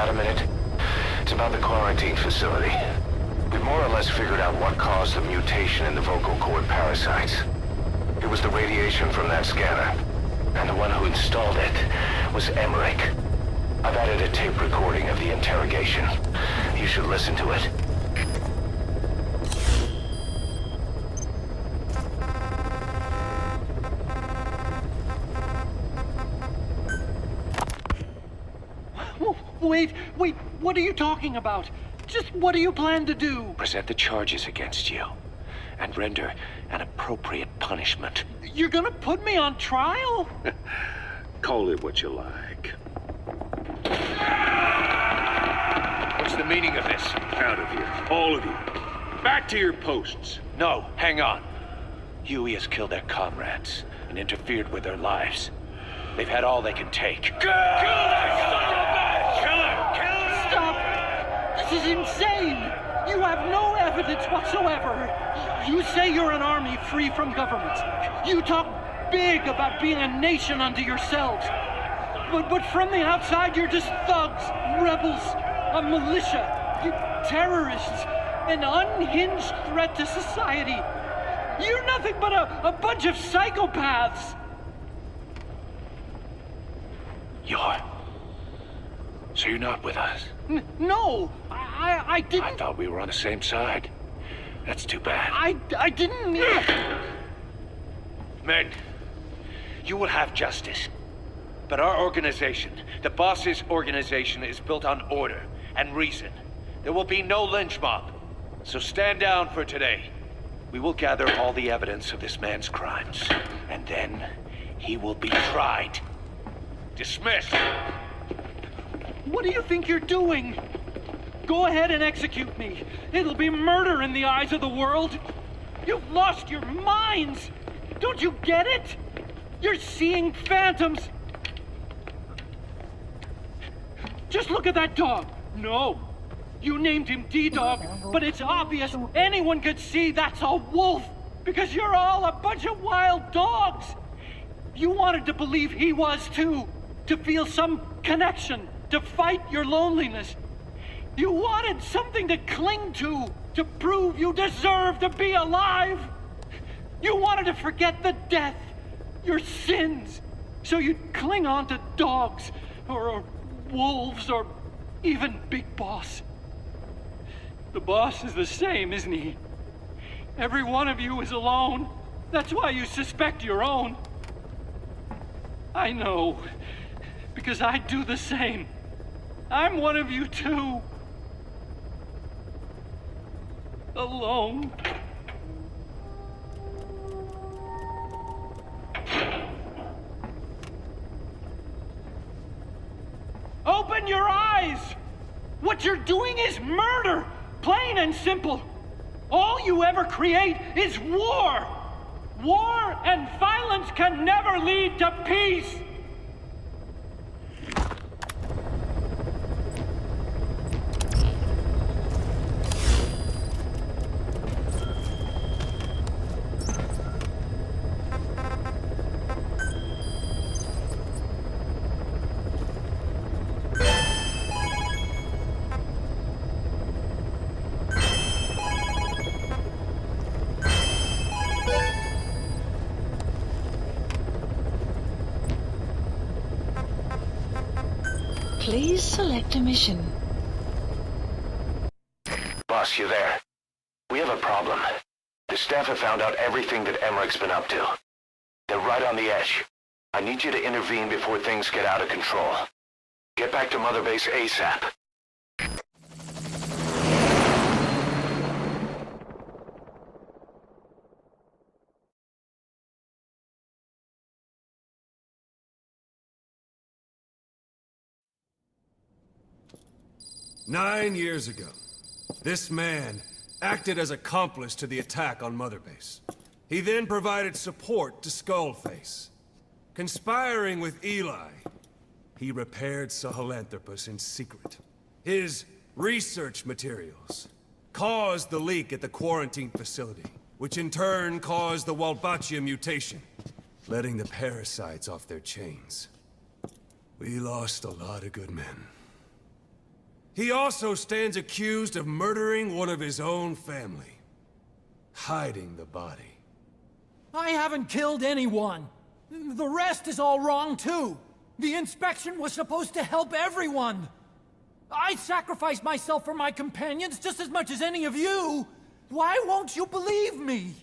Got a minute? It's about the quarantine facility. We've more or less figured out what caused the mutation in the vocal cord parasites. It was the radiation from that scanner. And the one who installed it was Emmerich. I've added a tape recording of the interrogation. You should listen to it. Wait, what are you talking about? Just what do you plan to do? Present the charges against you, and render an appropriate punishment. You're gonna put me on trial? Call it what you like. What's the meaning of this? Out of here, all of you. Back to your posts. No, hang on. Huey has killed their comrades and interfered with their lives. They've had all they can take. Kill that son of a bitch! Kill him! Kill him! Stop! This is insane! You have no evidence whatsoever. You say you're an army free from government. You talk big about being a nation unto yourselves. But from the outside, you're just thugs, rebels, a militia, terrorists, an unhinged threat to society. You're nothing but a bunch of psychopaths. So you're not with us? No, I didn't... I thought we were on the same side. That's too bad. I didn't... Men, you will have justice. But our organization, the boss's organization, is built on order and reason. There will be no lynch mob. So stand down for today. We will gather all the evidence of this man's crimes. And then he will be tried. Dismissed. What do you think you're doing? Go ahead and execute me. It'll be murder in the eyes of the world. You've lost your minds. Don't you get it? You're seeing phantoms. Just look at that dog. No. You named him D-Dog, but it's obvious anyone could see that's a wolf because you're all a bunch of wild dogs. You wanted to believe he was too, to feel some connection, to fight your loneliness. You wanted something to cling to prove you deserve to be alive. You wanted to forget the death, your sins, so you'd cling on to dogs, or wolves, or even Big Boss. The boss is the same, isn't he? Every one of you is alone. That's why you suspect your own. I know, because I do the same. I'm one of you too. Alone. Open your eyes! What you're doing is murder! Plain and simple. All you ever create is war. War and violence can never lead to peace. Please select a mission. Boss, you there? We have a problem. The staff have found out everything that Emmerich's been up to. They're right on the edge. I need you to intervene before things get out of control. Get back to Mother Base ASAP. Nine years ago, this man acted as accomplice to the attack on Mother Base. He then provided support to Skullface. Conspiring with Eli, he repaired Sahelanthropus in secret. His research materials caused the leak at the quarantine facility, which in turn caused the Walbachia mutation, letting the parasites off their chains. We lost a lot of good men. He also stands accused of murdering one of his own family. Hiding the body. I haven't killed anyone. The rest is all wrong, too. The inspection was supposed to help everyone. I sacrificed myself for my companions just as much as any of you. Why won't you believe me?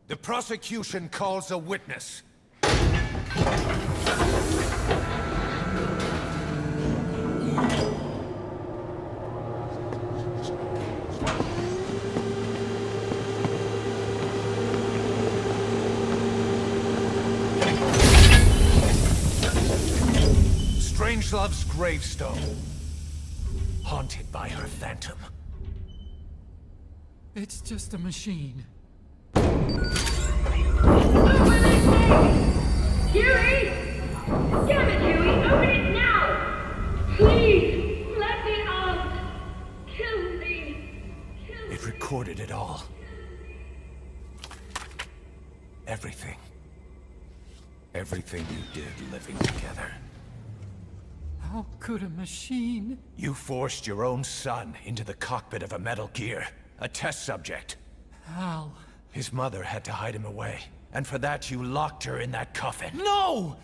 The prosecution calls a witness. Strangelove's gravestone, haunted by her phantom. It's just a machine. Huey! Damn it, Huey! Open it now! Please! Let me out! Kill me! Kill me! It recorded it all. Everything. Everything you did living together. How could a machine? You forced your own son into the cockpit of a Metal Gear, a test subject. How? His mother had to hide him away, and for that you locked her in that coffin. No!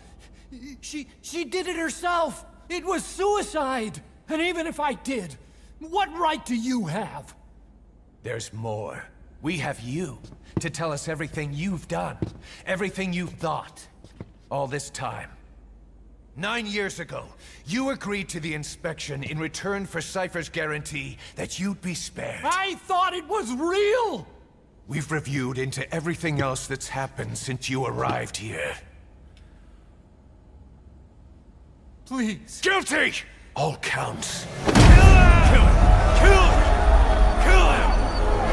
She did it herself! It was suicide! And even if I did, what right do you have? There's more. We have you to tell us everything you've done, everything you've thought, all this time. 9 years ago, you agreed to the inspection in return for Cypher's guarantee that you'd be spared. I thought it was real! We've reviewed into everything else that's happened since you arrived here. Please. Guilty! All counts. Kill him! Kill him! Kill him!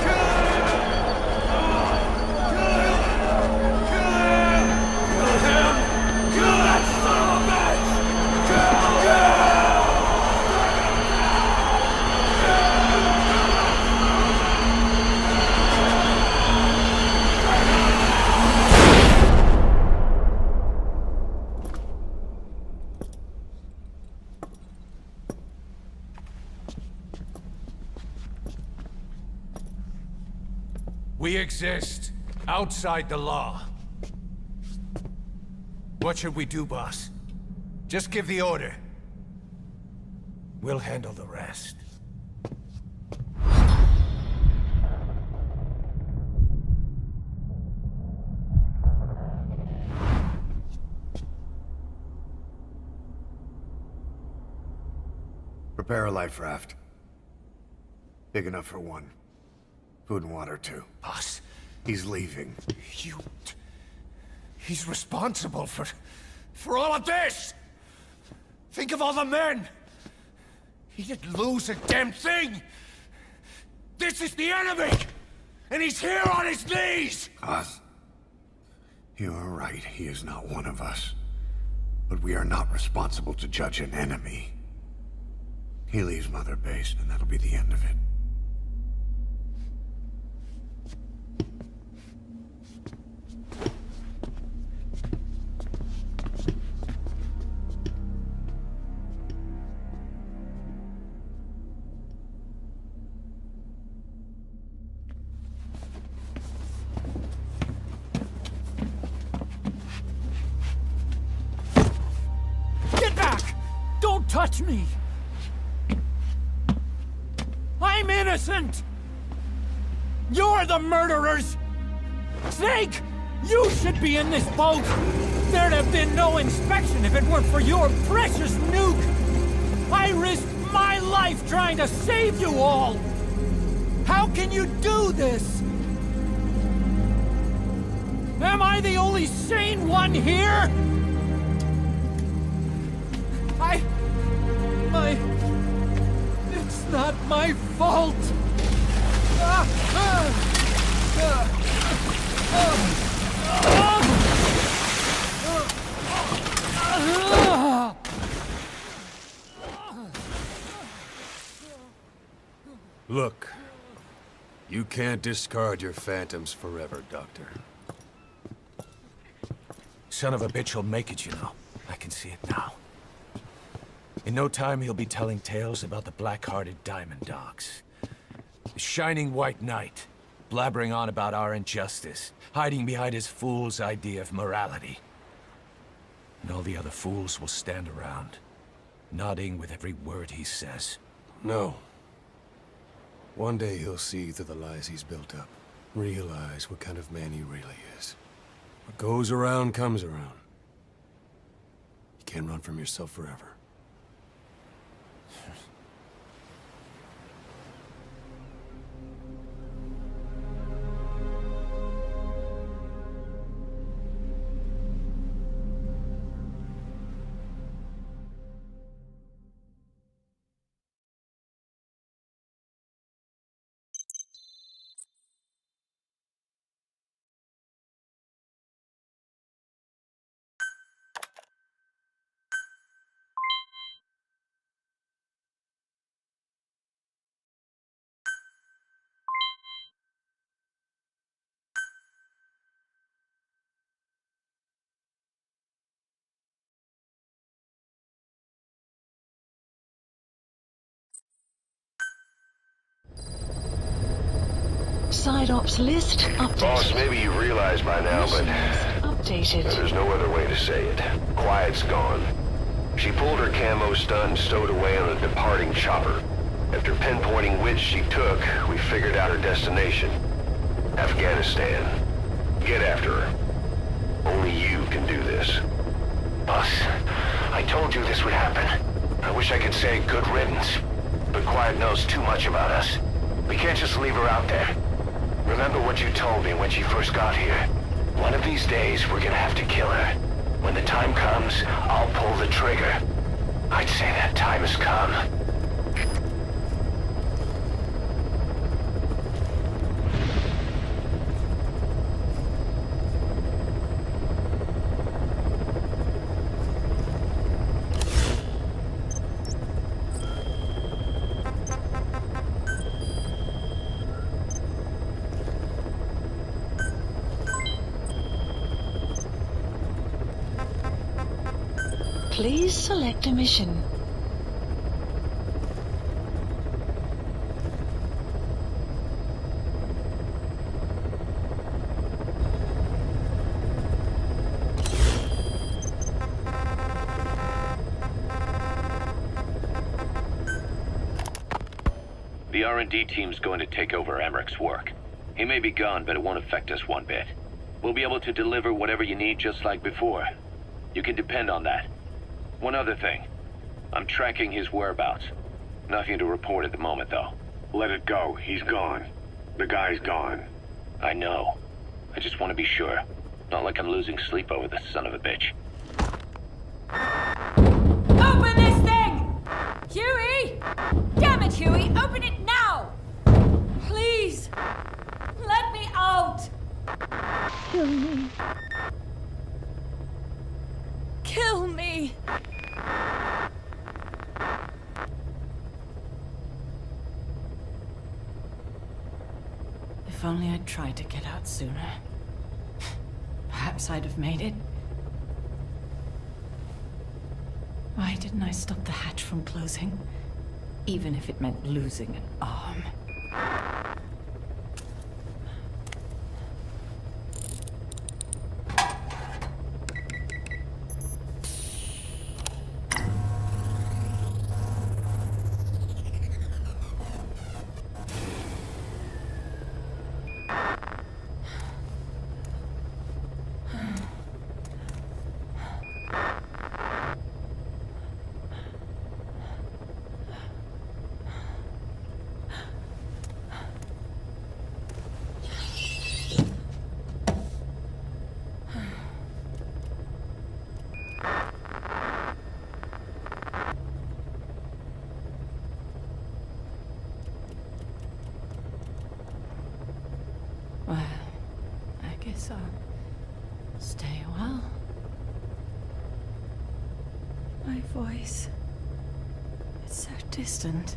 Kill him! Kill him! Kill him! Kill that son of a bitch! Kill him! We exist outside the law. What should we do, boss? Just give the order. We'll handle the rest. Prepare a life raft. Big enough for one. Food and water, too. Boss, He's leaving. he's responsible for all of this! Think of all the men! He didn't lose a damn thing! This is the enemy! And he's here on his knees! Us? You are right, he is not one of us. But we are not responsible to judge an enemy. He leaves Mother Base, and that'll be the end of it. Get back! Don't touch me! I'm innocent! You're the murderers! Snake! You should be in this boat! There'd have been no inspection if it weren't for your precious nuke! I risked my life trying to save you all! How can you do this? Am I the only sane one here? It's not my fault! Look, You can't discard your phantoms forever, Doctor. Son of a bitch will make it, you know. I can see it now. In no time, he'll be telling tales about the black-hearted Diamond Dogs. The Shining White Knight, blabbering on about our injustice, hiding behind his fool's idea of morality. And all the other fools will stand around, nodding with every word he says. No. One day he'll see through the lies he's built up. Realize what kind of man he really is. What goes around comes around. You can't run from yourself forever. Side ops list updated. Boss, maybe you realize by now, but Updated. there's no other way to say it. Quiet's gone. She pulled her camo stun and stowed away on a departing chopper. After pinpointing which she took, we figured out her destination. Afghanistan. Get after her. Only you can do this. Boss, I told you this would happen. I wish I could say good riddance, but Quiet knows too much about us. We can't just leave her out there. Remember what you told me when she first got here. One of these days, we're gonna have to kill her. When the time comes, I'll pull the trigger. I'd say that time has come. Please select a mission. The R&D team's going to take over Emmerich work. He may be gone, but it won't affect us one bit. We'll be able to deliver whatever you need just like before. You can depend on that. One other thing. I'm tracking his whereabouts. Nothing to report at the moment, though. Let it go. He's gone. The guy's gone. I know. I just want to be sure. Not like I'm losing sleep over this son of a bitch. Open this thing! Huey! Damn it, Huey! Open it now! Please! Let me out! Kill me. Kill me! If only I'd tried to get out sooner. Perhaps I'd have made it. Why didn't I stop the hatch from closing? Even if it meant losing an arm. Well, I guess I'll stay a while. My voice, it's so distant.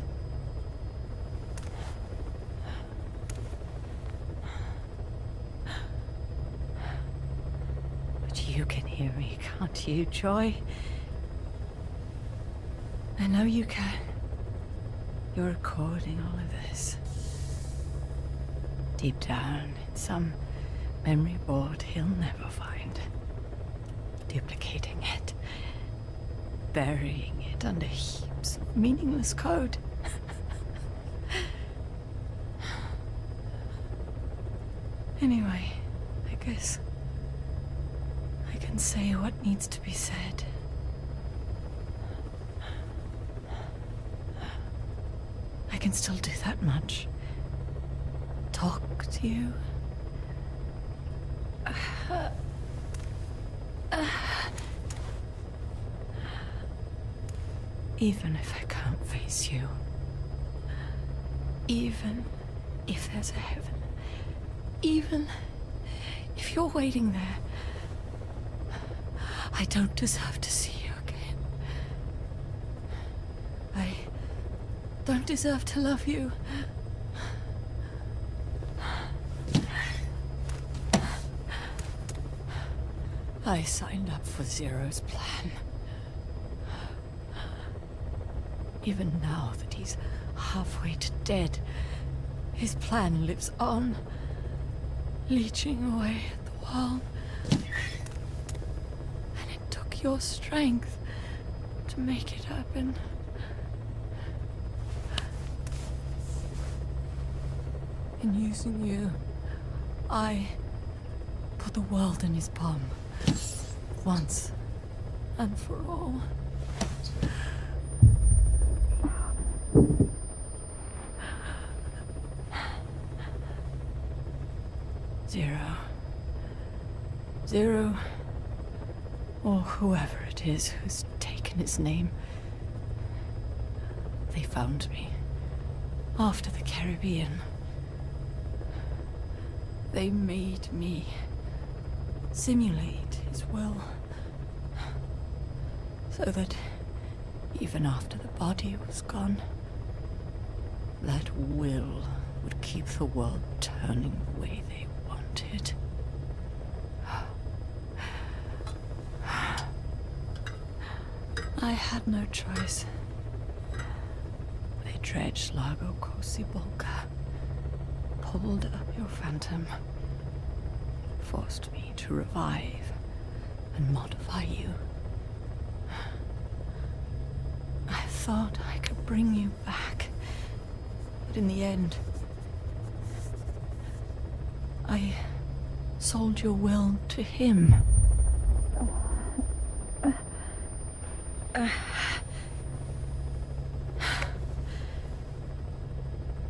You can hear me, can't you, Joy? I know you can. You're recording all of this. Deep down in some memory board he'll never find. Duplicating it. Burying it under heaps of meaningless code. Anyway, I guess I can say what needs to be said. I can still do that much. Talk to you. Even if I can't face you. Even if there's a heaven. Even if you're waiting there. I don't deserve to see you again. I don't deserve to love you. I signed up for Zero's plan. Even now that he's halfway to dead, his plan lives on, leeching away at the world. And it took your strength to make it happen. In using you, I put the world in his palm. Once and for all. Zero, or whoever it is who's taken his name. They found me after the Caribbean. They made me simulate his will, so that even after the body was gone, that will would keep the world turning the way they wanted. I had no choice. They dredged Lago Cosibolca, pulled up your phantom, forced me to revive and modify you. I thought I could bring you back, but in the end, I sold your will to him.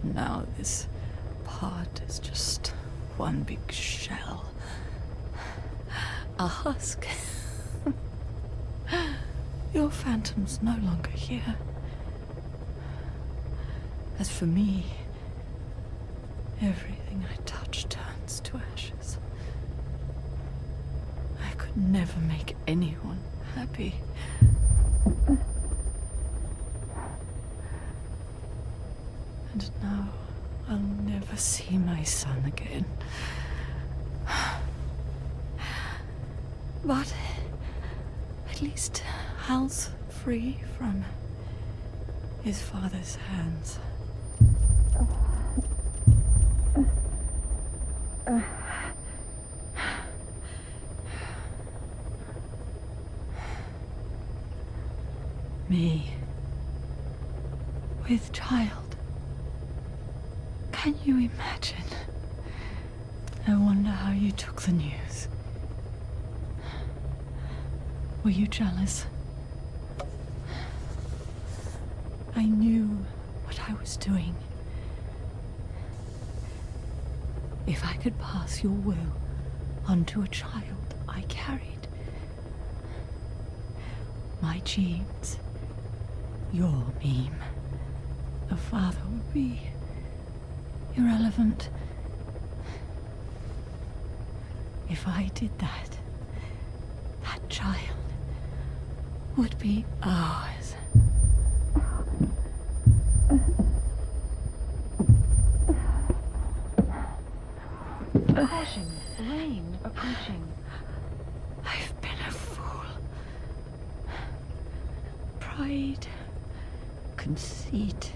Now this part is just one big shell. A husk. Your phantom's no longer here. As for me, everything I touch turns to ashes. I could never make anyone happy. And now I'll never see my son again. But at least Hal's free from his father's hands. Me, with child. Can you imagine? I wonder how you took the news. Were you jealous? I knew what I was doing. If I could pass your will onto a child I carried, my genes, your meme, a father would be irrelevant. If I did that, that child would be ours. Caution, rain approaching. I've pride, conceit,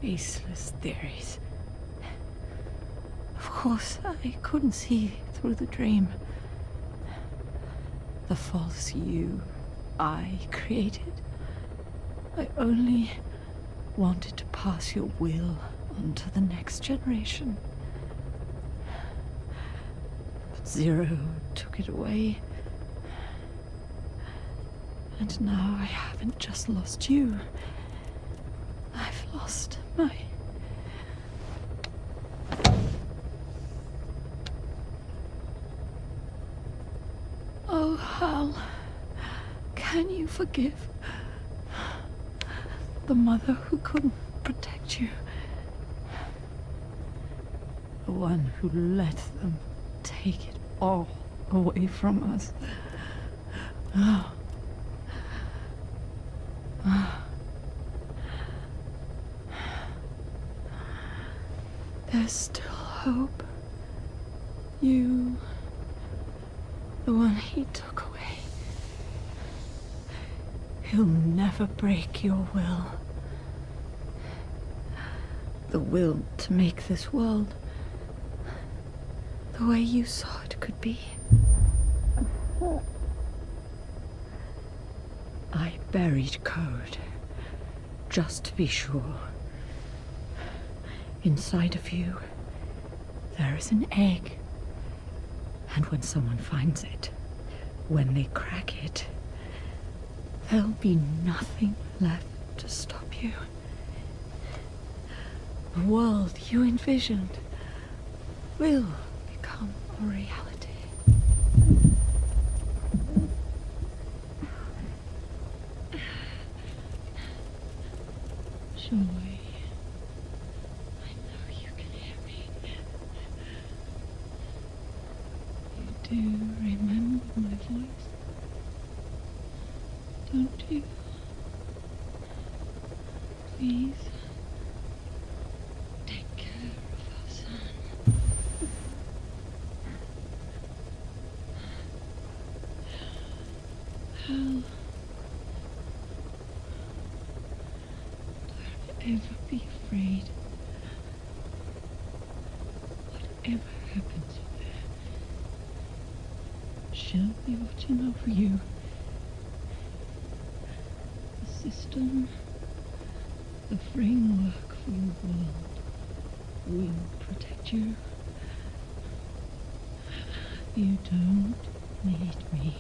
baseless theories. Of course, I couldn't see through the dream. The false you I created. I only wanted to pass your will on to the next generation. But Zero took it away. And now I haven't just lost you. I've lost my... Oh, Hal. Can you forgive the mother who couldn't protect you? The one who let them take it all away from us. Oh. There's still hope. You, the one he took away. He'll never break your will. The will to make this world the way you saw it could be. I buried code, just to be sure. Inside of you, there is an egg. And when someone finds it, when they crack it, there'll be nothing left to stop you. The world you envisioned will become a reality. Joy. I know you can hear me. You do remember my voice, don't you? Please, take care of our son. Hal, don't ever be afraid. Whatever happens, she'll be watching over you. The system, the framework for your world will protect you. You don't need me.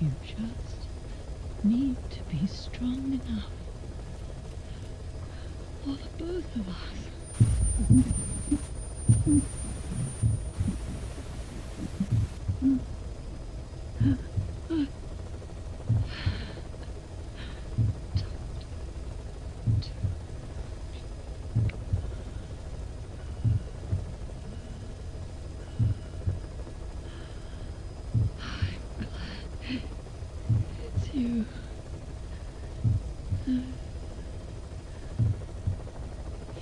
You just need to be strong enough for the both of us. You.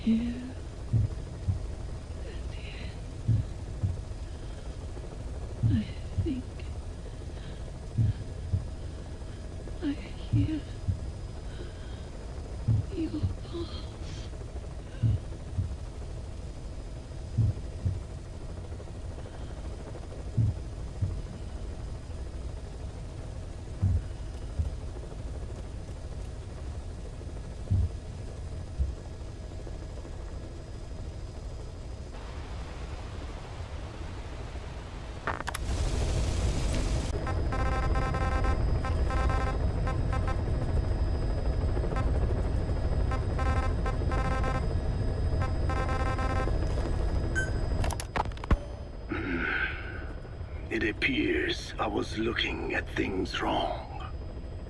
Here at the end, I think I hear your pulse. It appears I was looking at things wrong.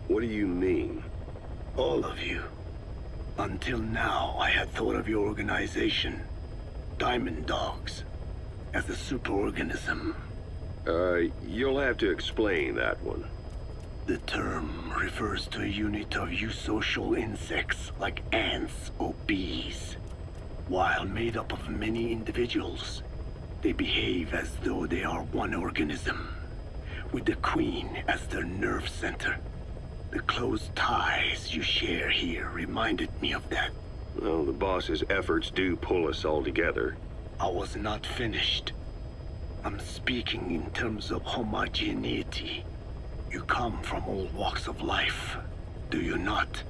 What do you mean? All of you. Until now, I had thought of your organization, Diamond Dogs, as a superorganism. You'll have to explain that one. The term refers to a unit of eusocial insects like ants or bees. While made up of many individuals, they behave as though they are one organism. with the Queen as their nerve center. The close ties you share here reminded me of that. Well, the boss's efforts do pull us all together. I was not finished. I'm speaking in terms of homogeneity. You come from all walks of life, do you not?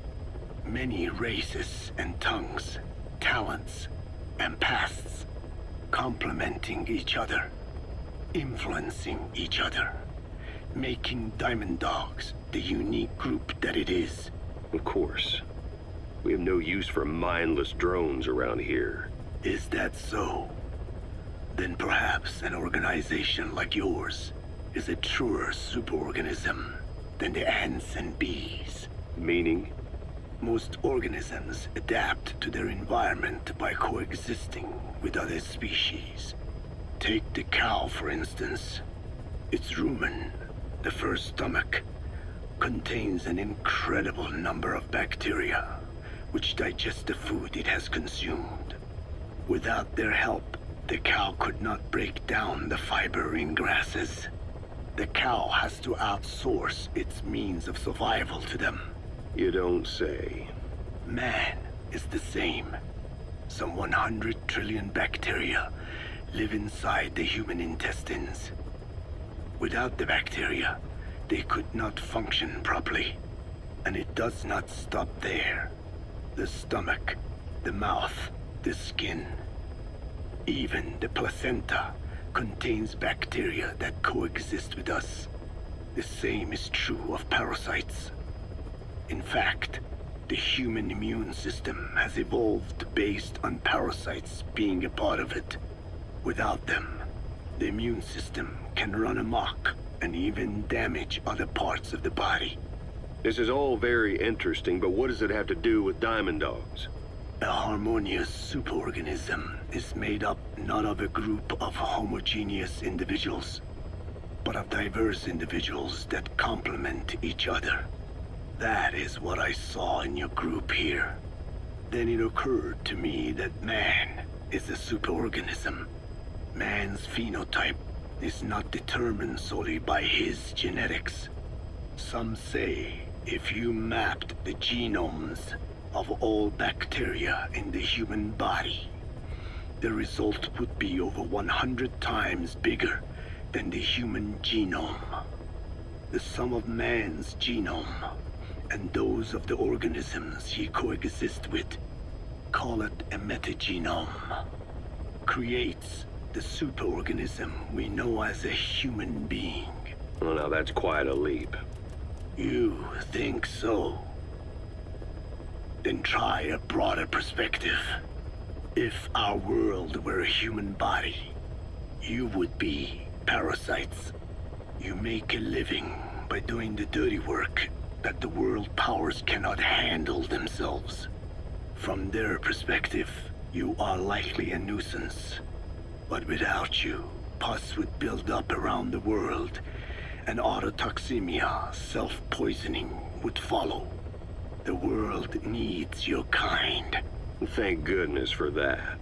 Many races and tongues, talents and pasts, complementing each other, influencing each other, making Diamond Dogs the unique group that it is. Of course. We have no use for mindless drones around here. Is that so? Then perhaps an organization like yours is a truer superorganism than the ants and bees. Meaning? Most organisms adapt to their environment by coexisting with other species. Take the cow, for instance. Its rumen, the first stomach, contains an incredible number of bacteria, which digest the food it has consumed. Without their help, the cow could not break down the fiber in grasses. The cow has to outsource its means of survival to them. You don't say. Man is the same. Some 100 trillion bacteria live inside the human intestines. Without the bacteria, they could not function properly. And it does not stop there. The stomach, the mouth, the skin, even the placenta contains bacteria that coexist with us. The same is true of parasites. In fact, the human immune system has evolved based on parasites being a part of it. Without them, the immune system can run amok and even damage other parts of the body. This is all very interesting, but what does it have to do with Diamond Dogs? A harmonious superorganism is made up not of a group of homogeneous individuals, but of diverse individuals that complement each other. That is what I saw in your group here. Then it occurred to me that man is a superorganism. Man's phenotype is not determined solely by his genetics. Some say if you mapped the genomes of all bacteria in the human body, the result would be over 100 times bigger than the human genome. The sum of man's genome and those of the organisms he coexists with, call it a metagenome, creates the superorganism we know as a human being. Well, now that's quite a leap. You think so? Then try a broader perspective. If our world were a human body, you would be parasites. You make a living by doing the dirty work that the world powers cannot handle themselves. From their perspective, you are likely a nuisance. But without you, pus would build up around the world, and autotoxemia, self-poisoning, would follow. The world needs your kind. Thank goodness for that.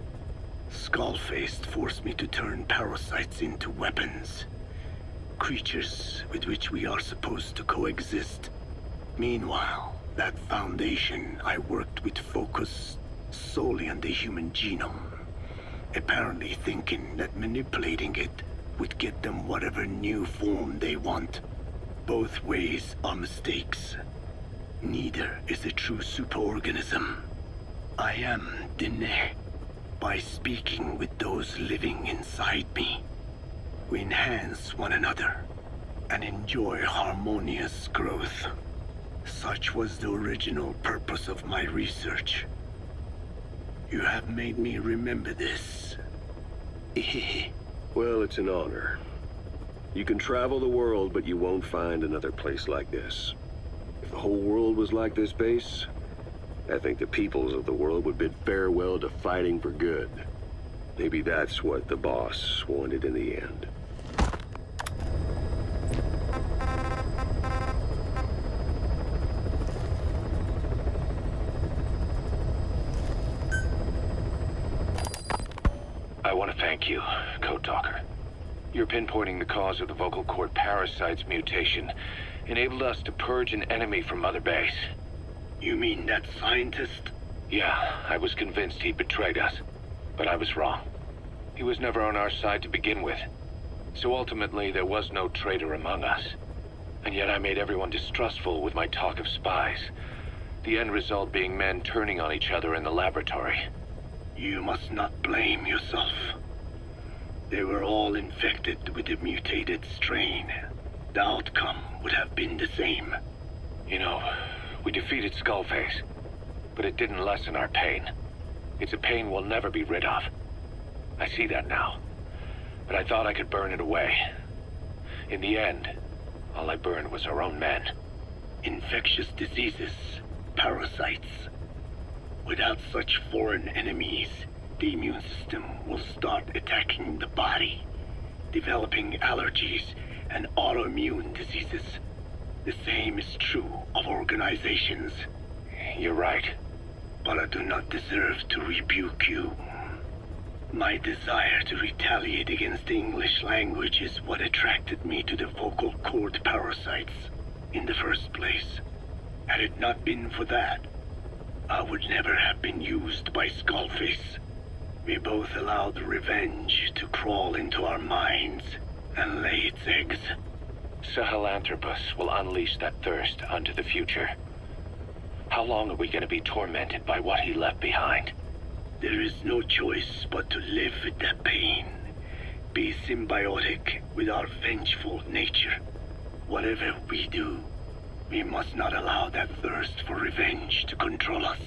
Skullfaced forced me to turn parasites into weapons. Creatures with which we are supposed to coexist. Meanwhile, that foundation I worked with focused solely on the human genome, apparently thinking that manipulating it would get them whatever new form they want. Both ways are mistakes. Neither is a true superorganism. I am Dine. By speaking with those living inside me, we enhance one another and enjoy harmonious growth. Such was the original purpose of my research. You have made me remember this. Well, it's an honor. You can travel the world, but you won't find another place like this. If the whole world was like this base, I think the peoples of the world would bid farewell to fighting for good. Maybe that's what the boss wanted in the end. I want to thank you, Code Talker. You're pinpointing the cause of the vocal cord parasite's mutation. Enabled us to purge an enemy from Mother Base. You mean that scientist? Yeah, I was convinced he betrayed us. But I was wrong. He was never on our side to begin with. So ultimately, there was no traitor among us. And yet I made everyone distrustful with my talk of spies. The end result being men turning on each other in the laboratory. You must not blame yourself. They were all infected with the mutated strain. The outcome would have been the same. You know, we defeated Skullface, but it didn't lessen our pain. It's a pain we'll never be rid of. I see that now, but I thought I could burn it away. In the end, all I burned was our own men. Infectious diseases, parasites. Without such foreign enemies, the immune system will start attacking the body, developing allergies and autoimmune diseases. The same is true of organizations. You're right. But I do not deserve to rebuke you. My desire to retaliate against the English language is what attracted me to the vocal cord parasites in the first place. Had it not been for that, I would never have been used by Skullface. We both allowed revenge to crawl into our minds and lay its eggs. Sahelanthropus will unleash that thirst onto the future. How long are we going to be tormented by what he left behind? There is no choice but to live with that pain. Be symbiotic with our vengeful nature. Whatever we do, we must not allow that thirst for revenge to control us.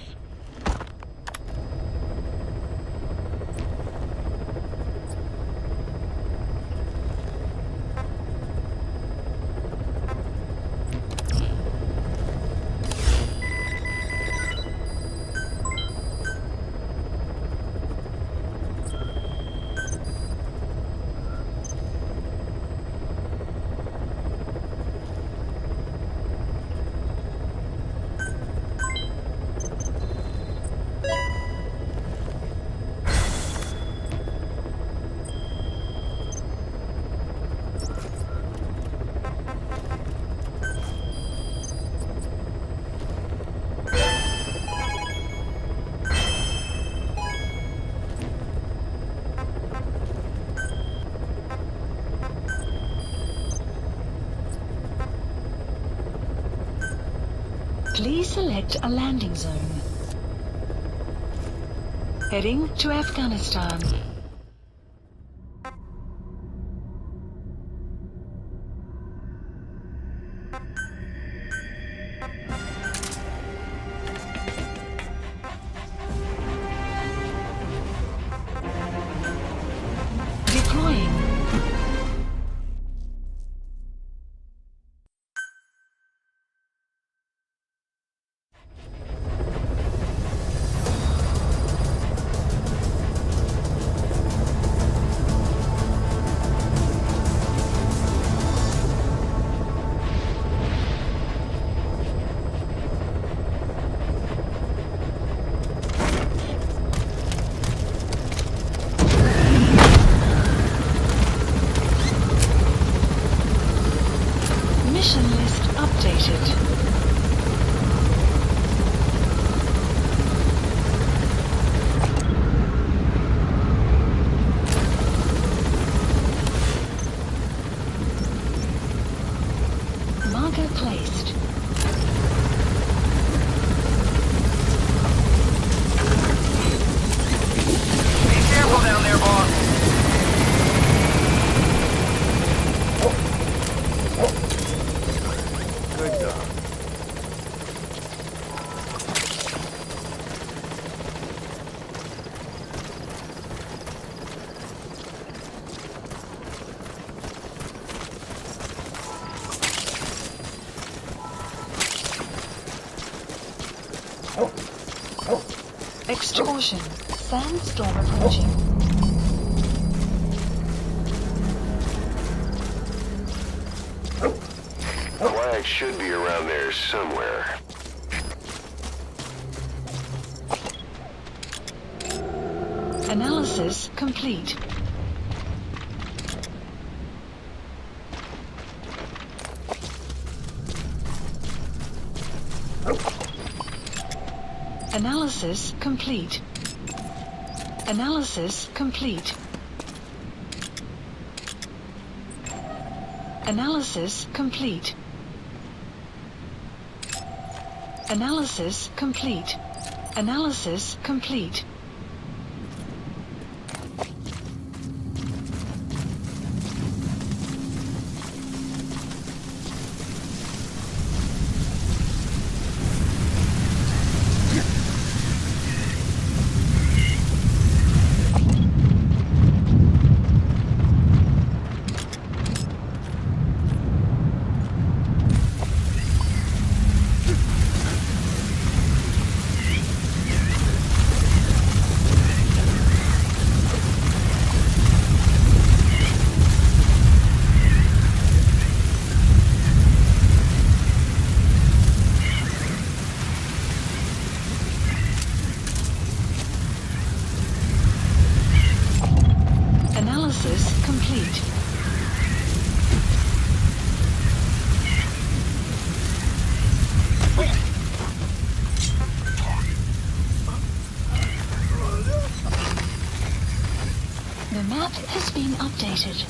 Please select a landing zone. Heading to Afghanistan. Deploying. Mission list updated. Marker placed. Be careful down there, boss. Good dog. Extortion. Sandstorm approaching. Flag should be around there somewhere. Analysis complete. Analysis complete. Analysis complete. Analysis complete. Analysis complete. Analysis complete. Analysis complete. The map has been updated.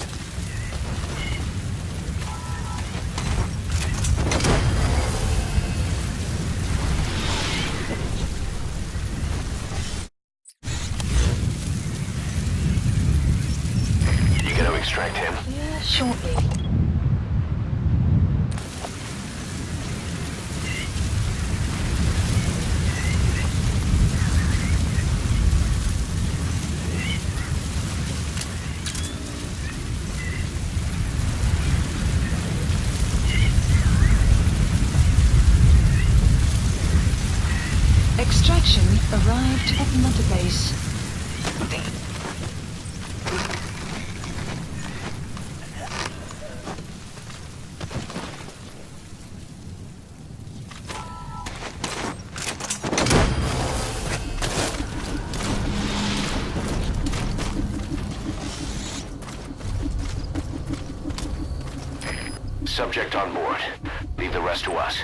You gonna extract him? Clear shortly. Extraction arrived at Mother Base. Subject on board. Leave the rest to us.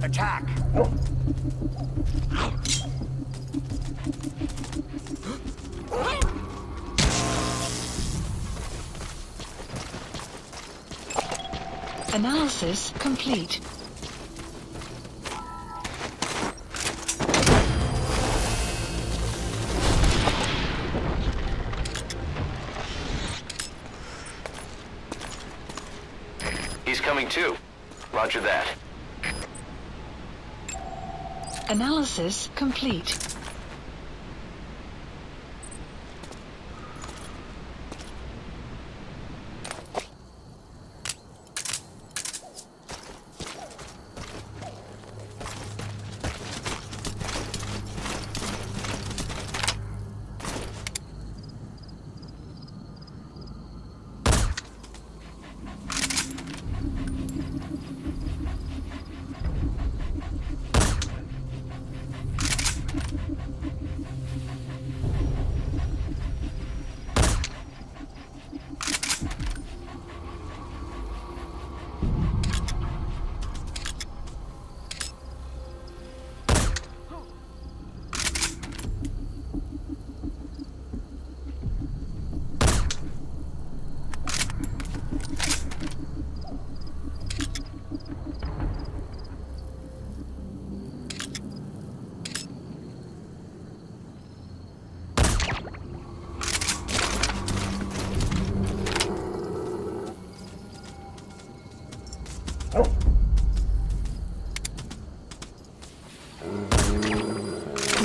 Attack! Analysis complete. He's coming too. Roger that. Analysis complete.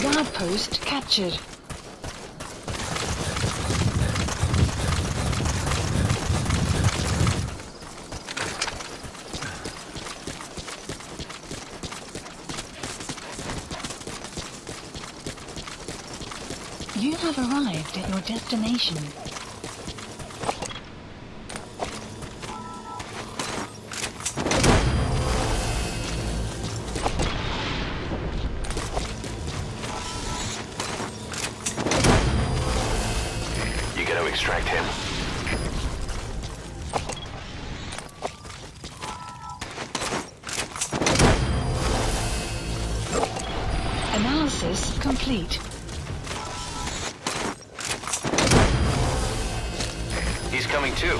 Guard post captured. You have arrived at your destination. You gonna extract him? Analysis complete. He's coming too.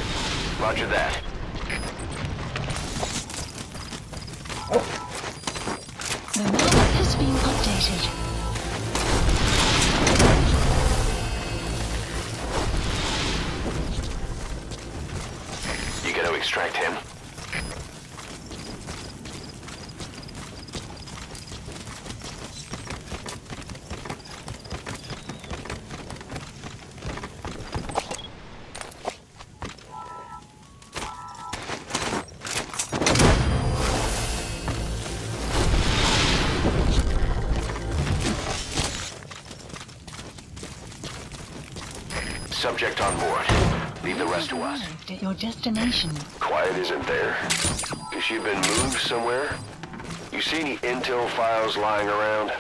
Roger that. The map has been updated. You gotta extract him. Subject on board. Leave the rest to us. Arrived at your destination. Quiet isn't there. Has she been moved somewhere? You see any intel files lying around?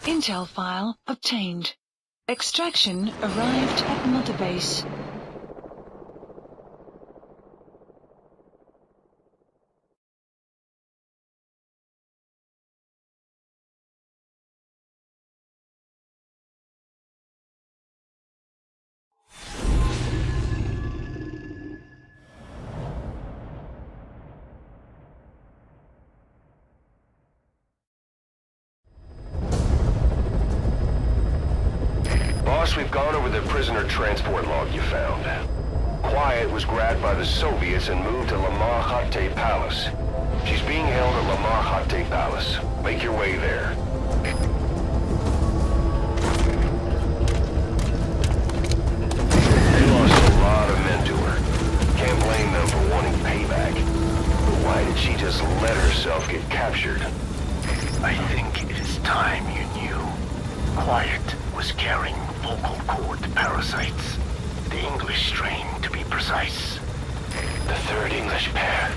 Intel file obtained. Extraction arrived at Mother Base. Boss, we've gone over the prisoner transport log you found. Quiet was grabbed by the Soviets and moved to Lamar Khatte Palace. She's being held at Lamar Khatte Palace. Make your way there. They lost a lot of men to her. Can't blame them for wanting payback. But why did she just let herself get captured? I think it is time you knew. Quiet was carrying vocal cord parasites. The English strain, to be precise. The third English pair.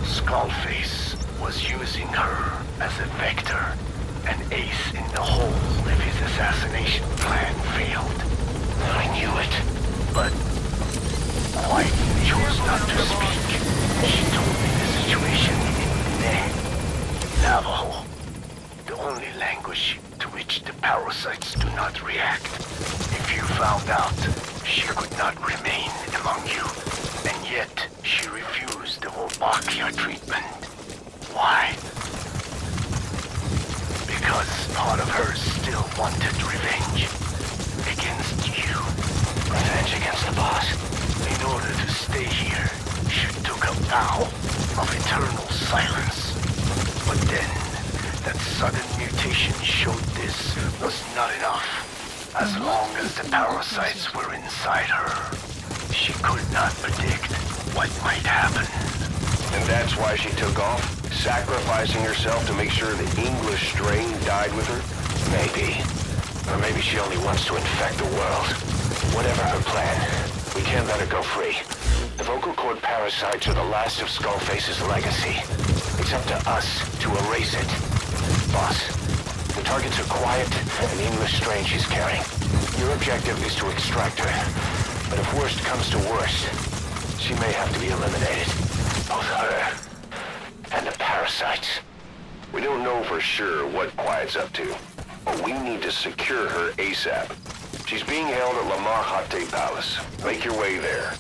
Skullface was using her as a vector, an ace in the hole if his assassination plan failed. I knew it. But Quiet chose not to speak. She told me the situation in Navajo, the only language to which the parasites do not react. If you found out, she could not remain among you, and yet she refused the Wolbachia treatment. Why? Because part of her still wanted revenge against you. Revenge against the boss. In order to stay here, she took a vow of eternal silence. But then, that sudden mutation showed this was not enough. As long as the parasites were inside her, she could not predict what might happen. And that's why she took off? Sacrificing herself to make sure the English strain died with her? Maybe. Or maybe she only wants to infect the world. Whatever her plan, we can't let her go free. The vocal cord parasites are the last of Skullface's legacy. It's up to us to erase it. Boss, the targets are Quiet and the English strain she's carrying. Your objective is to extract her. But if worst comes to worst, she may have to be eliminated. Both her and the parasites. We don't know for sure what Quiet's up to, but we need to secure her ASAP. She's being held at Lamar Khatte Palace. Make your way there.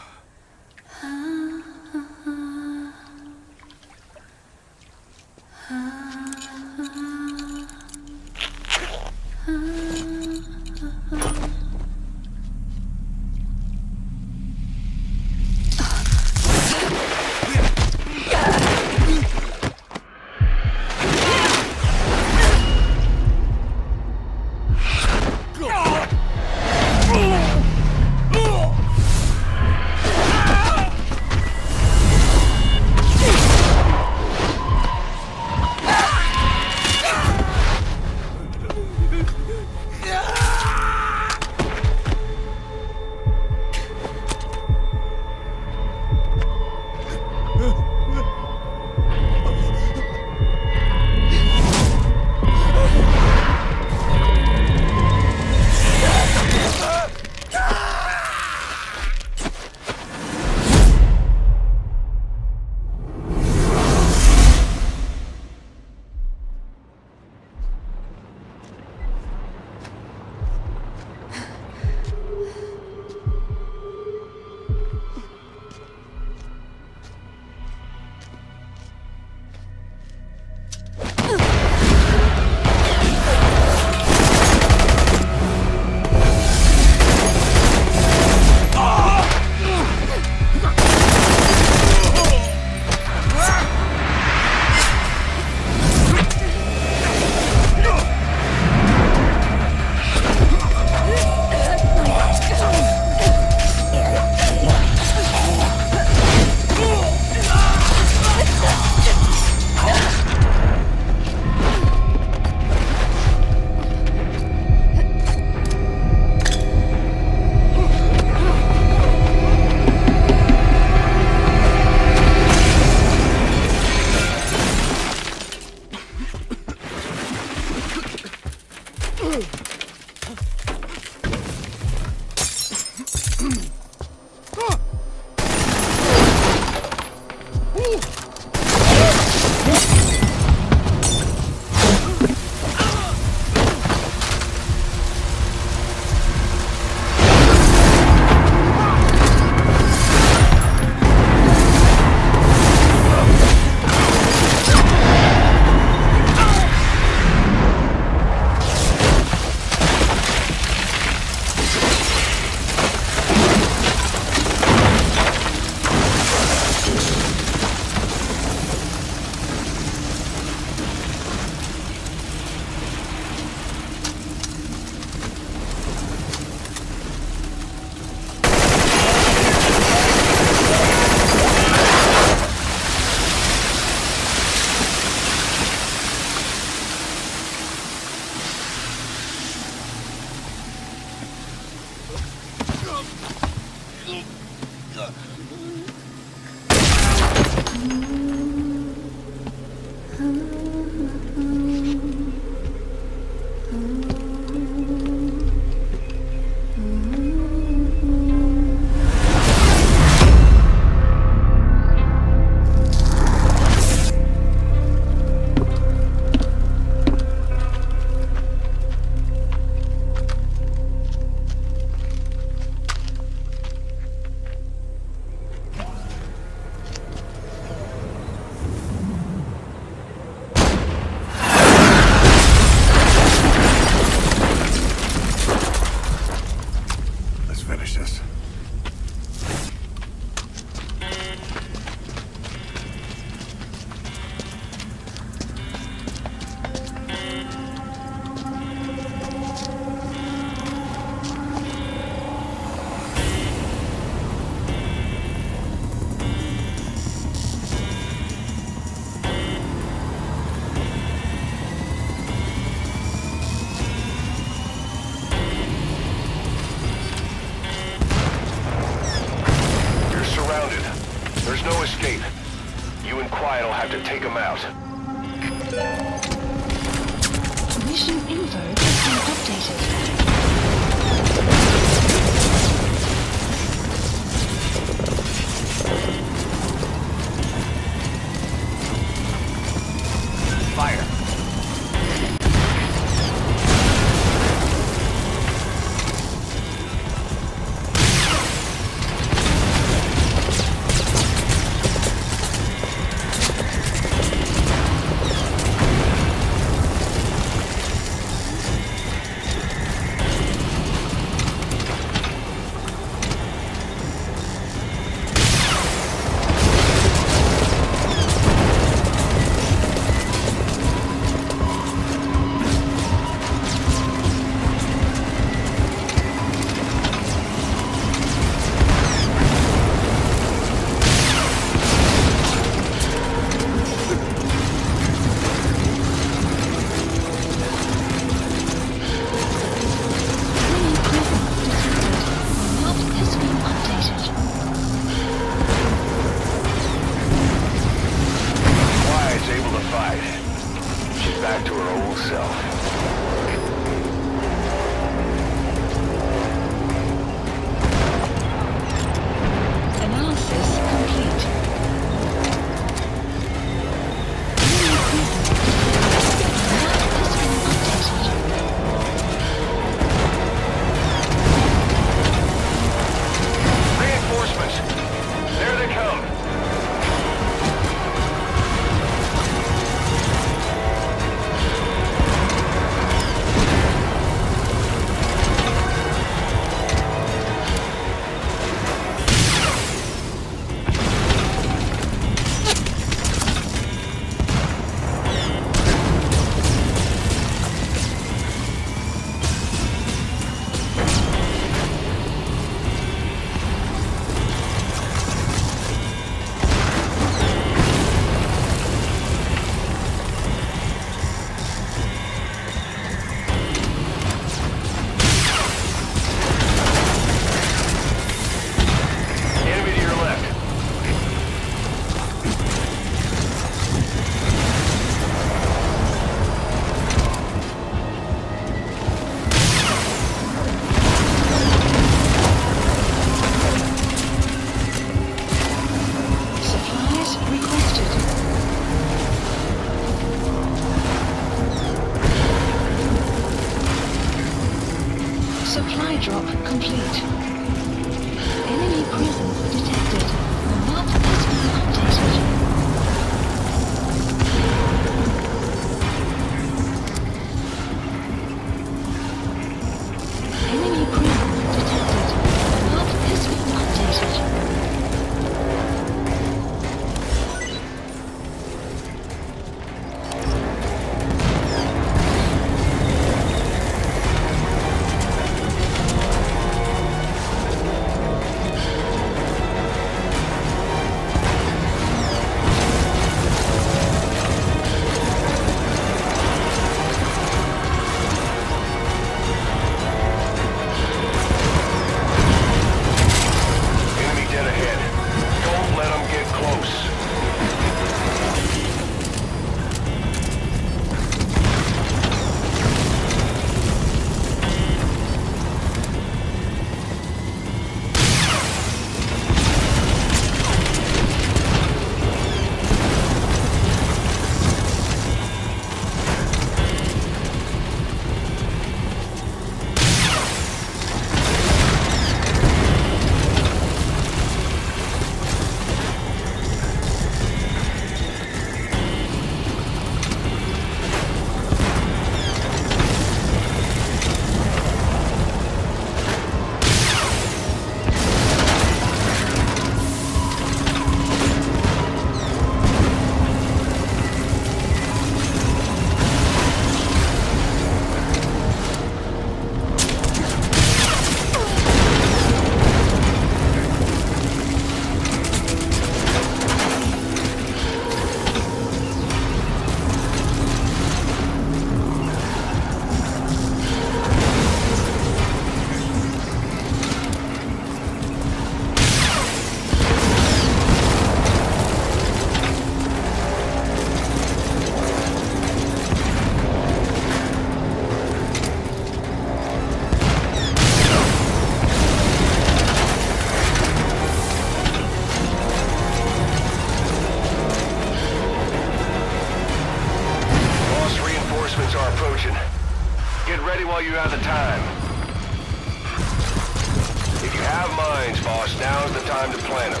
boss. Now's the time to plan them.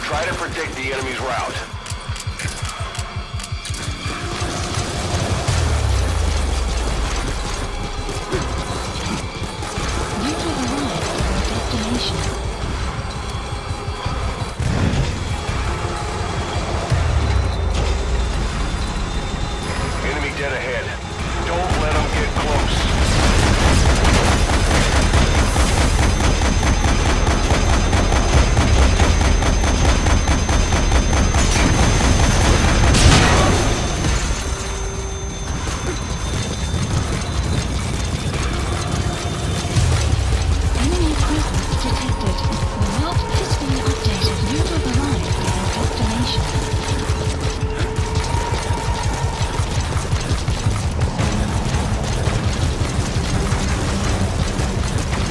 Try to predict the enemy's route. You have arrived at your destination. Enemy dead ahead. Don't let them get close. Enemy presence detected. The map has been updated. You have arrived at your destination.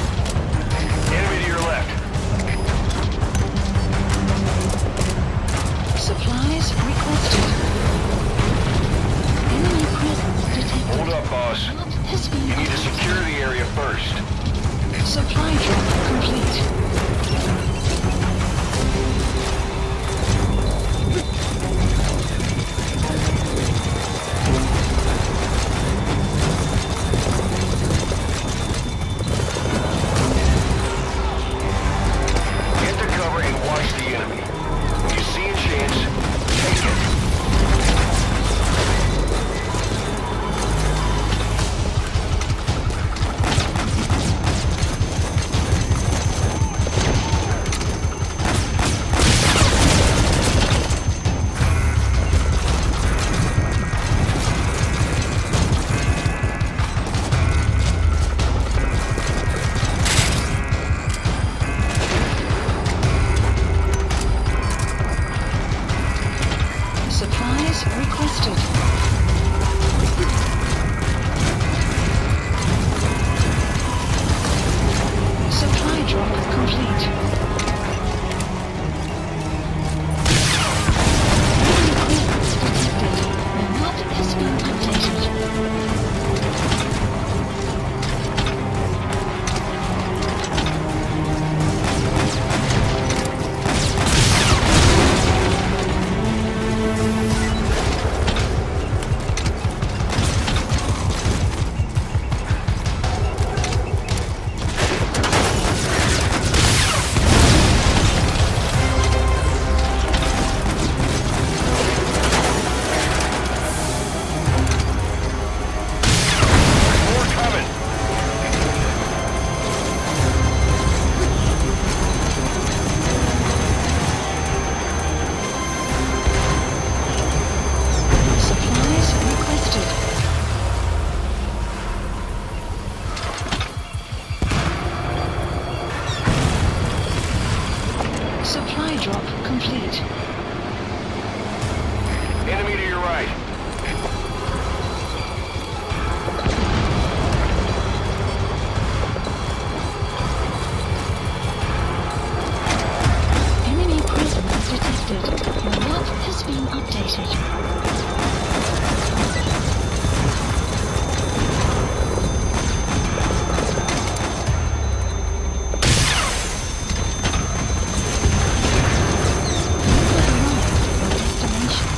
Enemy to your left. Supplies requested. Enemy presence detected. Hold up, boss. Map has been You need to updated. secure the area first. Supply drop complete. Get to cover and watch the enemy. When you see a chance, take it. Supplies requested. Supply drop complete. Enemy presence detected. The map has been updated. More coming. Supplies requested. Supply drop complete. Enemy to your right. Enemy presence detected. The map has been updated. You have arrived at your destination.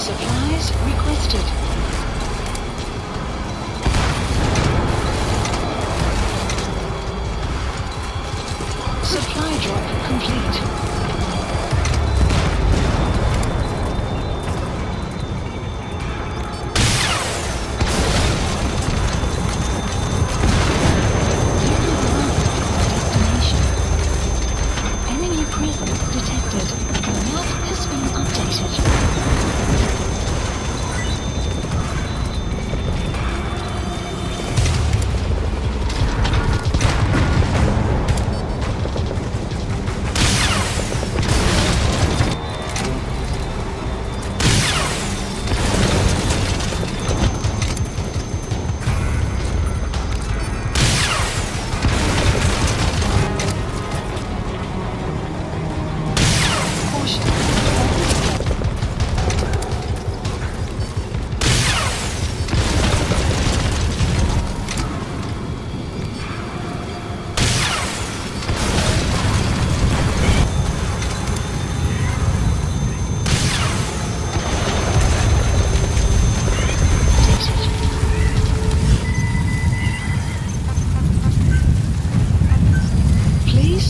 Supplies requested. Supply drop complete.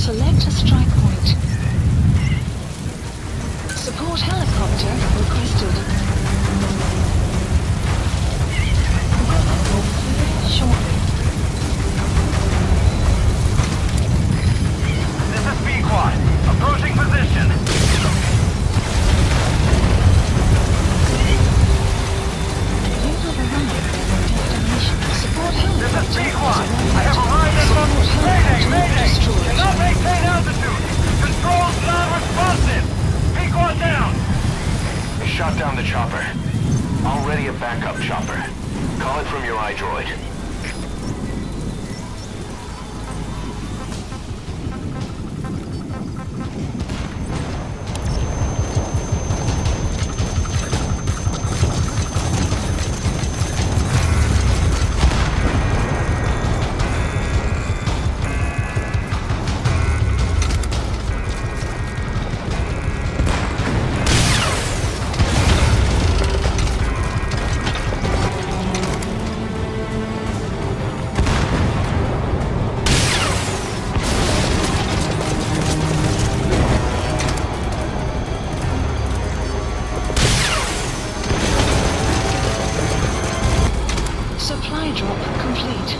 Select a strike point. Support helicopter requested. Shortly. This is B-Quad. Approaching position. You have arrived at your destination. Support helicopter. This is B-Quad. I have arrived at Mayday! Cannot maintain altitude! Controls non-responsive! P-Quad down! They shot down the chopper. Already a backup chopper. Call it from your iDroid. Supply drop complete.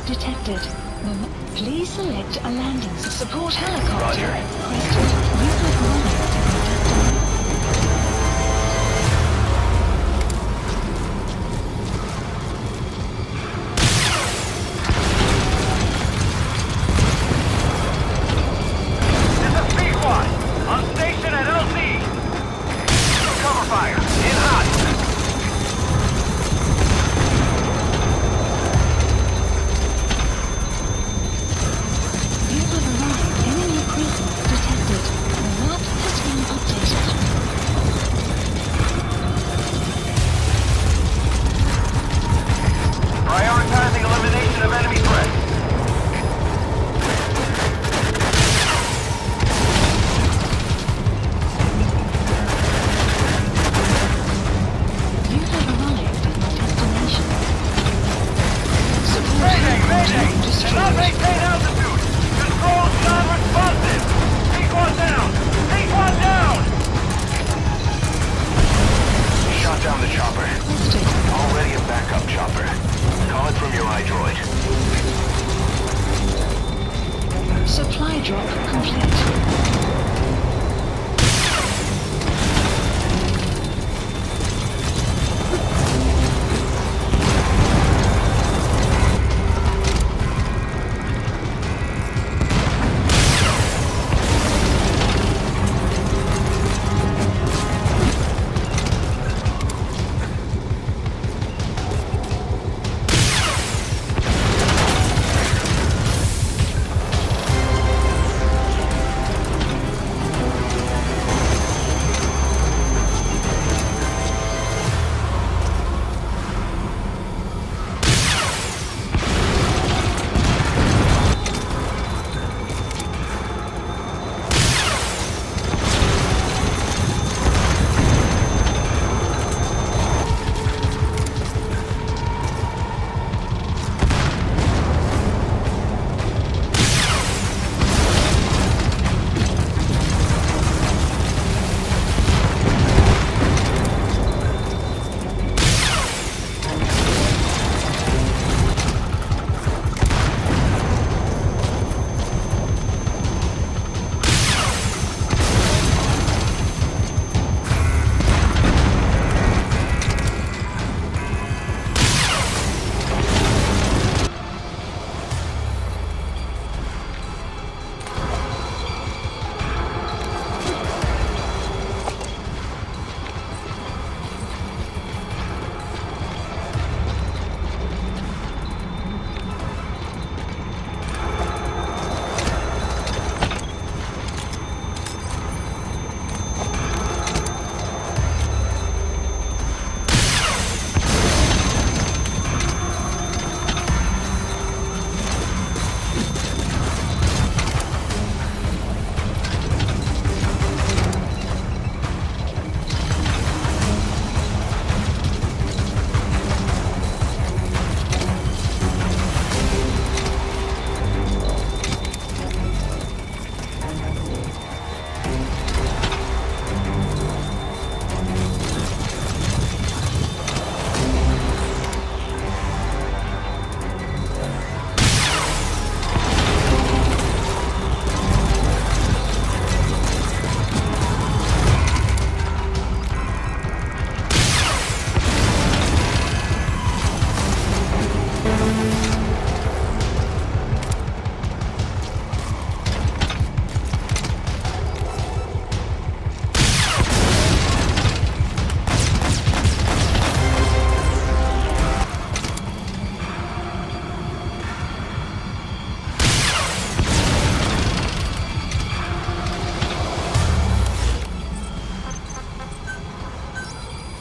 Detected. Please select a landing. Support helicopter. Roger. Requested. You have arrived at your destination. This is B-Quad. On station at LZ. Cover fire. In hot. You have arrived. Enemy presence detected. The map has maintain altitude. Controls non-responsive. Peak one down. Peak one down. Shot down the chopper. Already a backup chopper. Call it from your iDroid. Supply drop complete.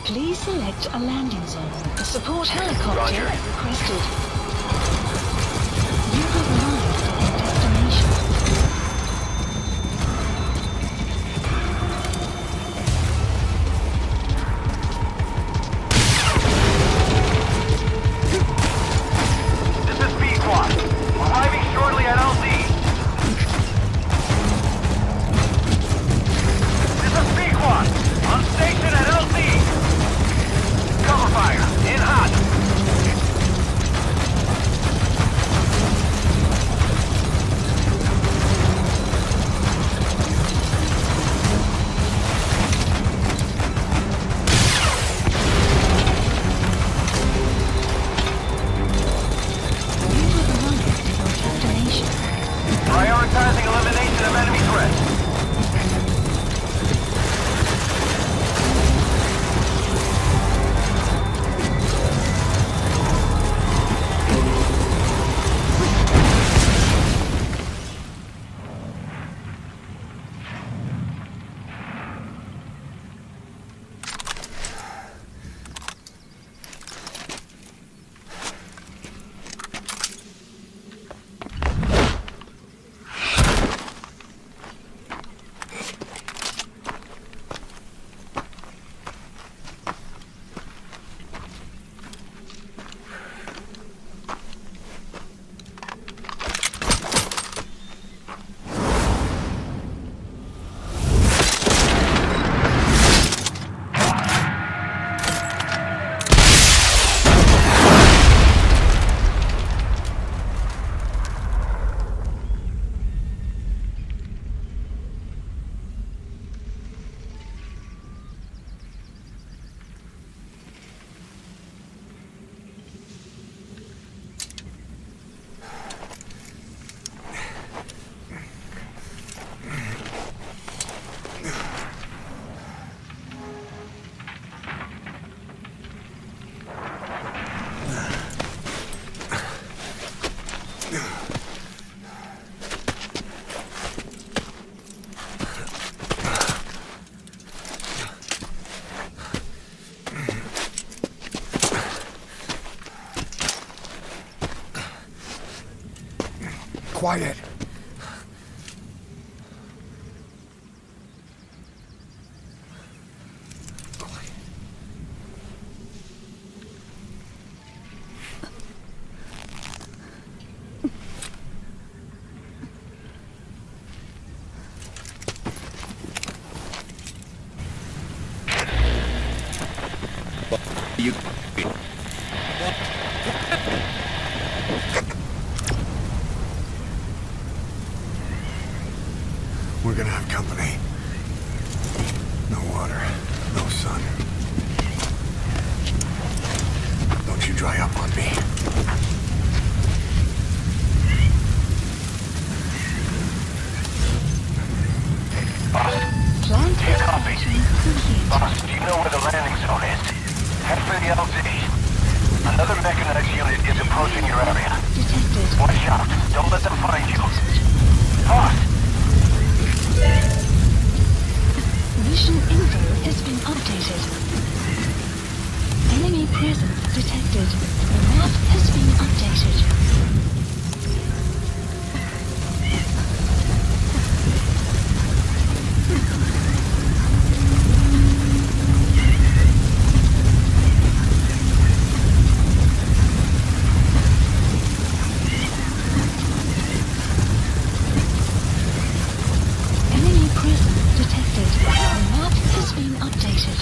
Please select a landing zone. A support helicopter requested. You have arrived at your destination. This is B-Squad. Arriving shortly at LZ. This is B-Squad. On station at LZ. Cover fire. In hot. Quiet. We're gonna have company. No water, no sun. Don't you dry up on me. Do you copy? Boss, do you know where the landing zone is? Head for the LZ. Another mechanized unit is approaching your area. Detected. Watch out. Don't let them find you. Boss! Mission info has been updated. Enemy presence detected. The map has been updated. Enemy presence detected. The map has been updated.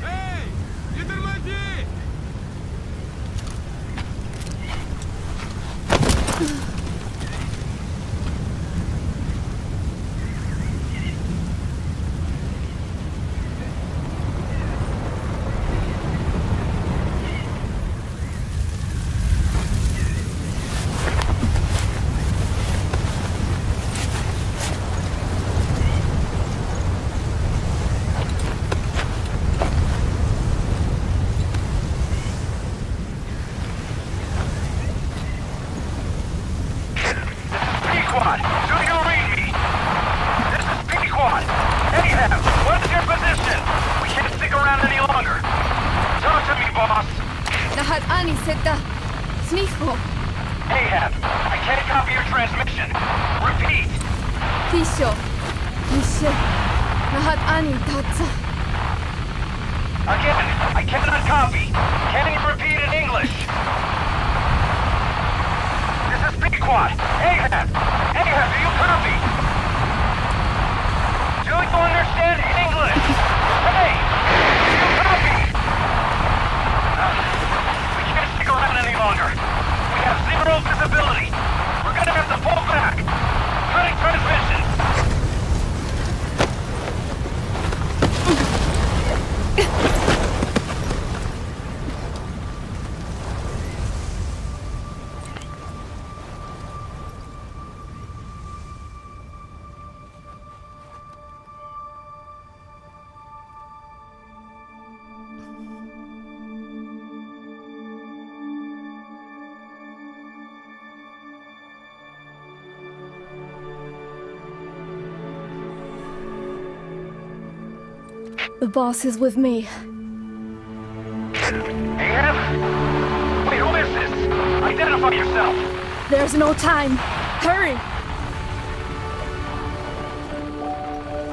Hey! You Lahat ani seta. Snicho. Ahab, I can't copy your transmission. Repeat. Tisho. Nishe. Lahat ani tatsa. Again, I cannot copy. Can you repeat in English? This is Pequod. Ahab! Ahab, do you copy? Do you understand English? Hey! Do you copy? We can't stick around any longer. We have zero visibility. We're gonna have to pull back. Cutting transmission. The boss is with me. Ahab? Wait, who is this? Identify yourself! There's no time. Hurry!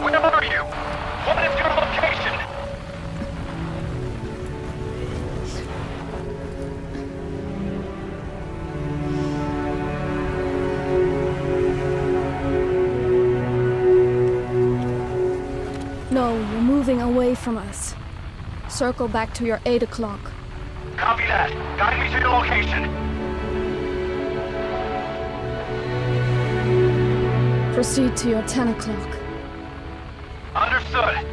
Where are you? What is your location? No, you're moving away from us. Circle back to your 8 o'clock. Copy that. Guide me to your location. Proceed to your 10 o'clock. Understood.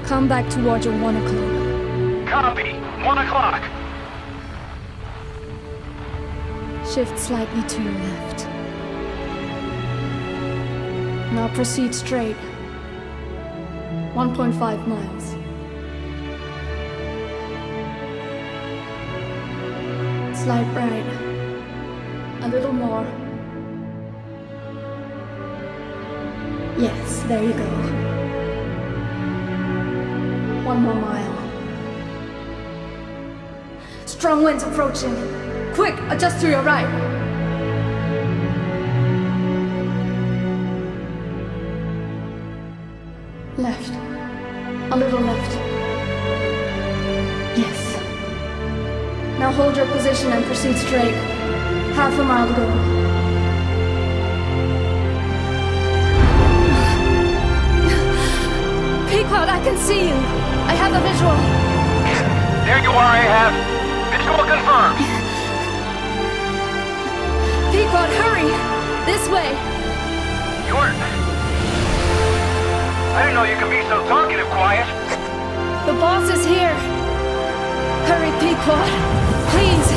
Come back toward your 1 o'clock. Copy. 1 o'clock. Shift slightly to your left. Now proceed straight. 1.5 miles. Slide right. A little more. Yes, there you go. 1 more mile. Strong winds approaching. Quick, adjust to your right. Left. A little left. Yes. Now hold your position and proceed straight. Half a mile to go. Pequod, I can see you. I have a visual. There you are, Ahab. Visual confirmed. Pequod, hurry! This way. I didn't know you could be so talkative, Quiet. The boss is here. Hurry, Pequod. Please.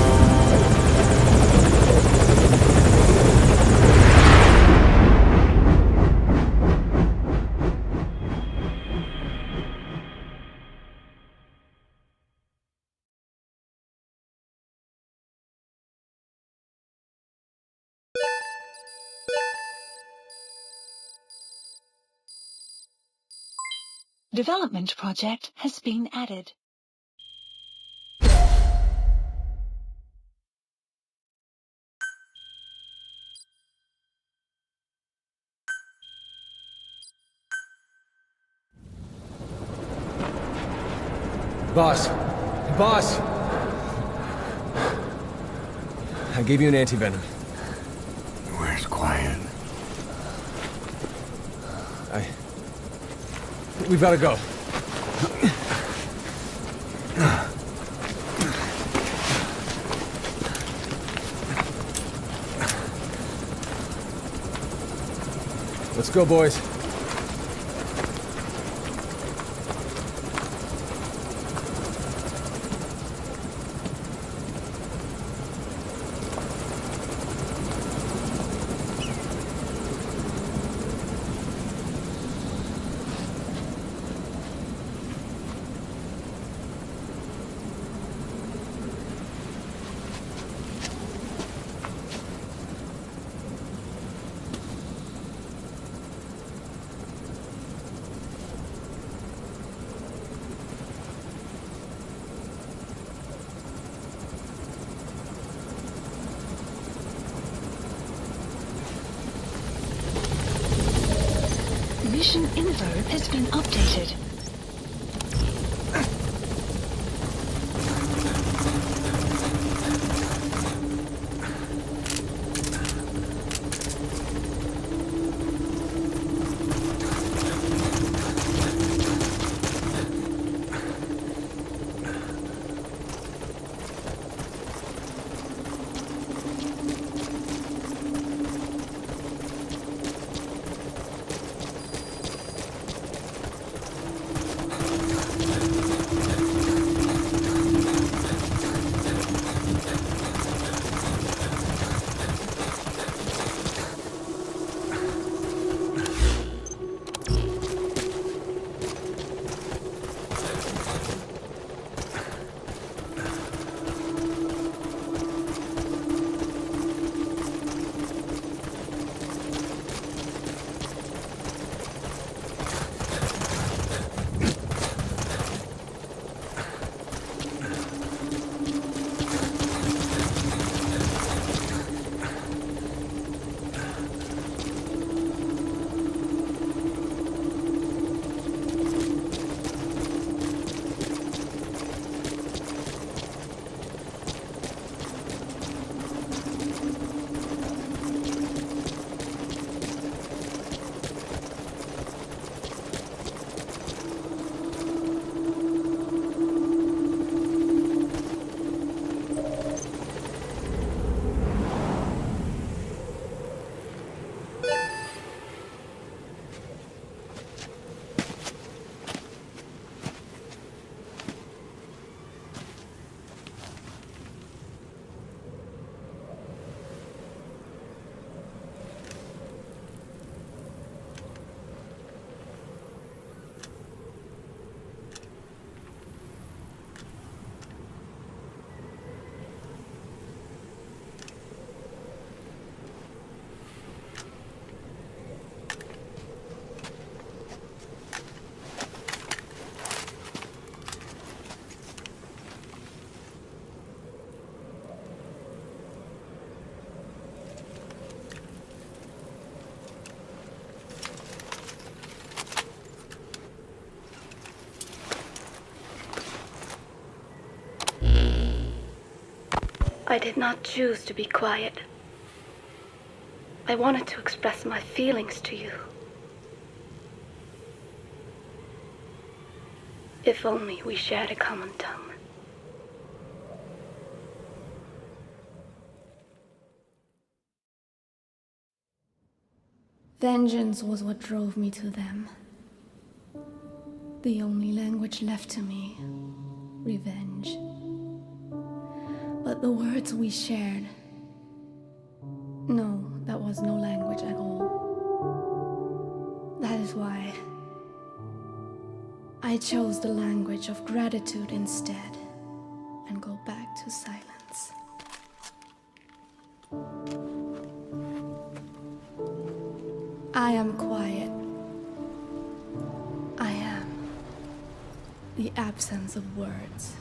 Development project has been added. Boss. Boss! I gave you an anti-venom. Where's Quiet? We've gotta go. Let's go, boys. Mission info has been updated. I did not choose to be quiet. I wanted to express my feelings to you. If only we shared a common tongue. Vengeance was what drove me to them. The only language left to me, revenge. But the words we shared, no, that was no language at all. That is why I chose the language of gratitude instead and go back to silence. I am quiet. I am the absence of words.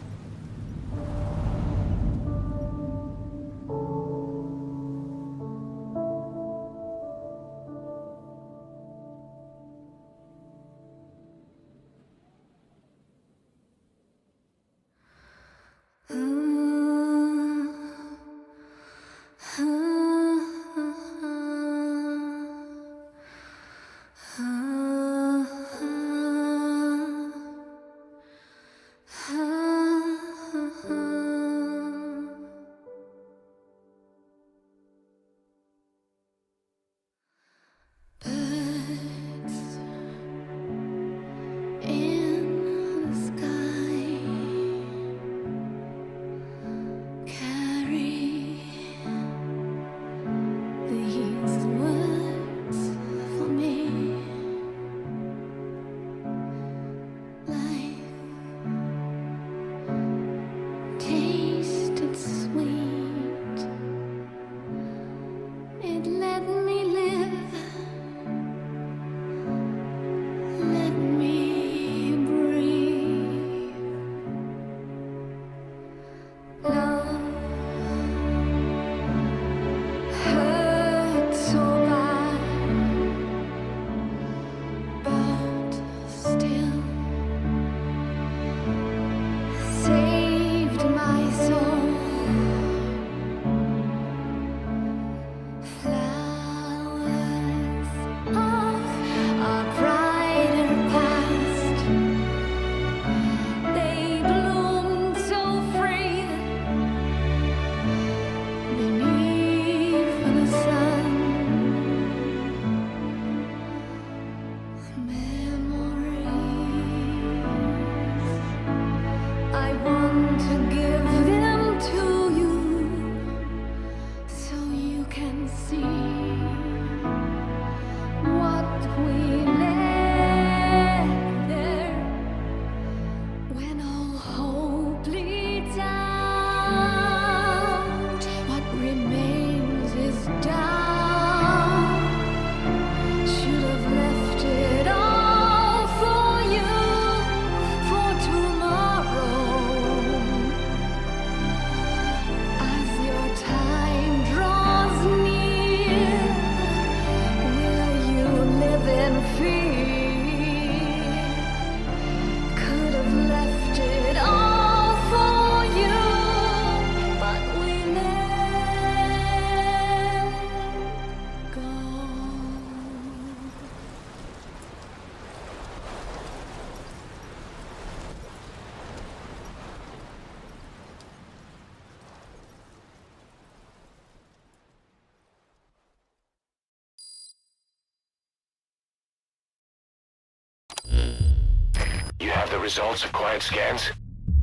have the results of Quiet scans?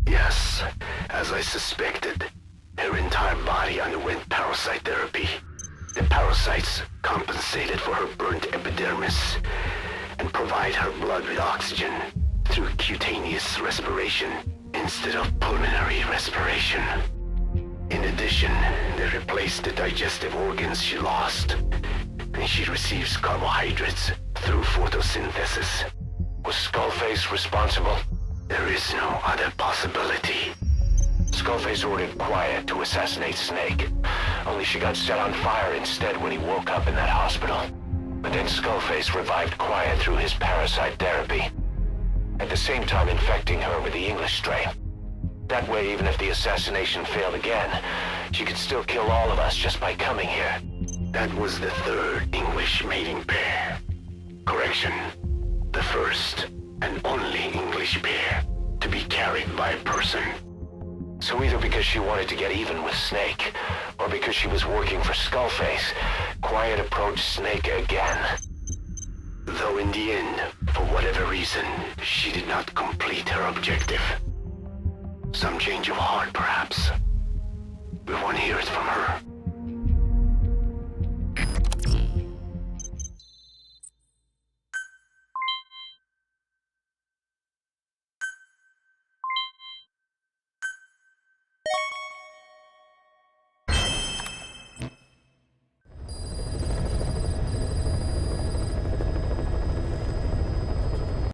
Yes, as I suspected. Her entire body underwent parasite therapy. The parasites compensated for her burnt epidermis and provide her blood with oxygen through cutaneous respiration instead of pulmonary respiration. In addition, they replaced the digestive organs she lost, and she receives carbohydrates through photosynthesis. Was Skullface responsible? There is no other possibility. Skullface ordered Quiet to assassinate Snake, only she got set on fire instead when he woke up in that hospital. But then Skullface revived Quiet through his parasite therapy, at the same time infecting her with the English strain. That way, even if the assassination failed again, she could still kill all of us just by coming here. That was the third English mating pair. Correction, the first and only English pair to be carried by a person. So either because she wanted to get even with Snake, or because she was working for Skullface, Quiet approached Snake again. Though in the end, for whatever reason, she did not complete her objective. Some change of heart, perhaps. We want to hear it from her.